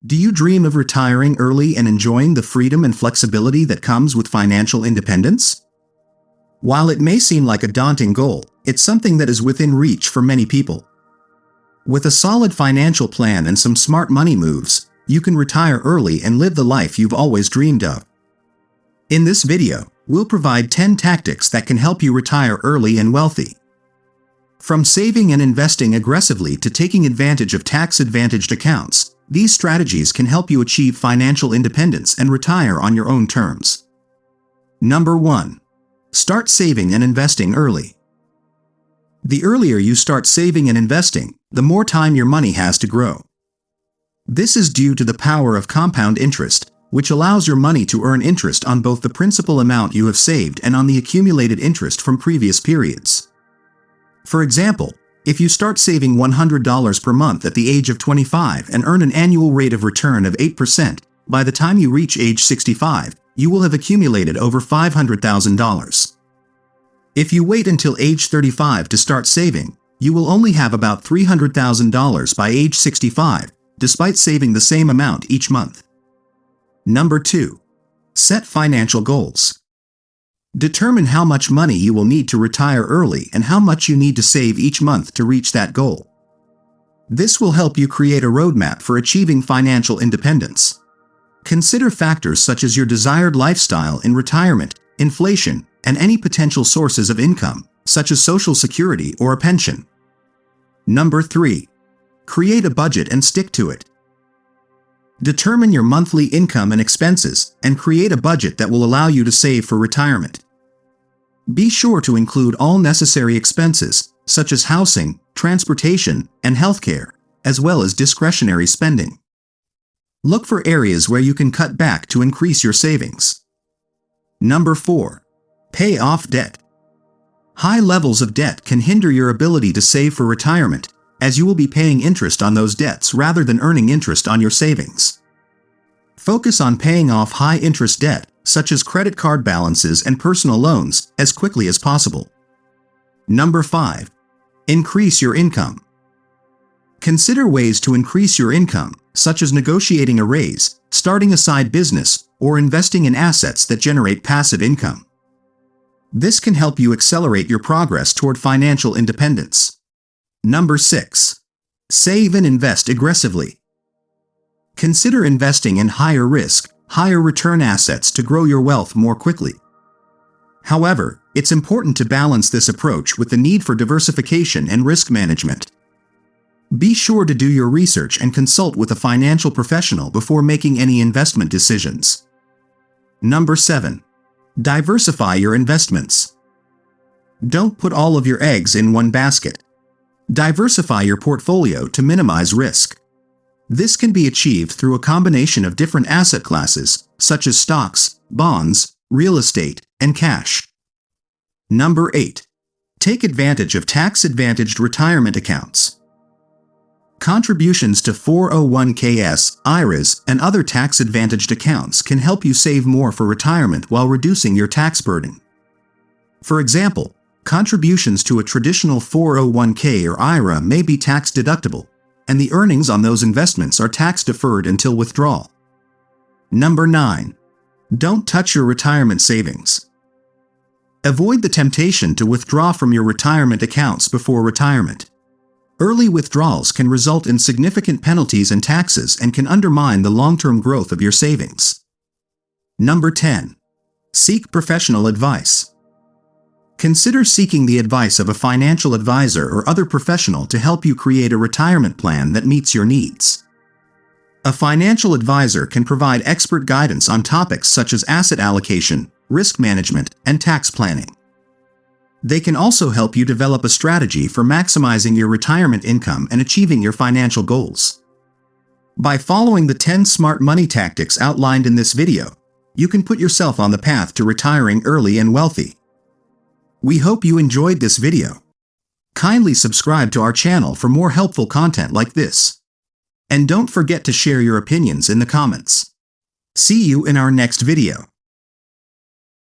Do you dream of retiring early and enjoying the freedom and flexibility that comes with financial independence? While it may seem like a daunting goal, it's something that is within reach for many people. With a solid financial plan and some smart money moves, you can retire early and live the life you've always dreamed of. In this video, we'll provide 10 tactics that can help you retire early and wealthy. From saving and investing aggressively to taking advantage of tax-advantaged accounts, these strategies can help you achieve financial independence and retire on your own terms. Number 1. Start saving and investing early. The earlier you start saving and investing, the more time your money has to grow. This is due to the power of compound interest, which allows your money to earn interest on both the principal amount you have saved and on the accumulated interest from previous periods. For example, if you start saving $100 per month at the age of 25 and earn an annual rate of return of 8%, by the time you reach age 65, you will have accumulated over $500,000. If you wait until age 35 to start saving, you will only have about $300,000 by age 65, despite saving the same amount each month. Number 2. Set financial goals. Determine how much money you will need to retire early and how much you need to save each month to reach that goal. This will help you create a roadmap for achieving financial independence. Consider factors such as your desired lifestyle in retirement, inflation, and any potential sources of income, such as Social Security or a pension. Number 3. Create a budget and stick to it. Determine your monthly income and expenses, and create a budget that will allow you to save for retirement. Be sure to include all necessary expenses, such as housing, transportation, and healthcare, as well as discretionary spending. Look for areas where you can cut back to increase your savings. Number 4. Pay off debt. High levels of debt can hinder your ability to save for retirement, as you will be paying interest on those debts rather than earning interest on your savings. Focus on paying off high-interest debt, such as credit card balances and personal loans, as quickly as possible. Number 5. Increase your income. Consider ways to increase your income, such as negotiating a raise, starting a side business, or investing in assets that generate passive income. This can help you accelerate your progress toward financial independence. Number 6. Save and invest aggressively. Consider investing in higher risk, higher return assets to grow your wealth more quickly. However, it's important to balance this approach with the need for diversification and risk management. Be sure to do your research and consult with a financial professional before making any investment decisions. Number 7. Diversify your investments. Don't put all of your eggs in one basket. Diversify your portfolio to minimize risk. This can be achieved through a combination of different asset classes, such as stocks, bonds, real estate, and cash. Number 8. Take advantage of tax-advantaged retirement accounts. Contributions to 401ks, IRAs, and other tax-advantaged accounts can help you save more for retirement while reducing your tax burden. For example, contributions to a traditional 401k or IRA may be tax-deductible, and the earnings on those investments are tax-deferred until withdrawal. Number 9. Don't touch your retirement savings. Avoid the temptation to withdraw from your retirement accounts before retirement. Early withdrawals can result in significant penalties and taxes and can undermine the long-term growth of your savings. Number 10. Seek professional advice. Consider seeking the advice of a financial advisor or other professional to help you create a retirement plan that meets your needs. A financial advisor can provide expert guidance on topics such as asset allocation, risk management, and tax planning. They can also help you develop a strategy for maximizing your retirement income and achieving your financial goals. By following the 10 smart money tactics outlined in this video, you can put yourself on the path to retiring early and wealthy. We hope you enjoyed this video. Kindly subscribe to our channel for more helpful content like this. And don't forget to share your opinions in the comments. See you in our next video.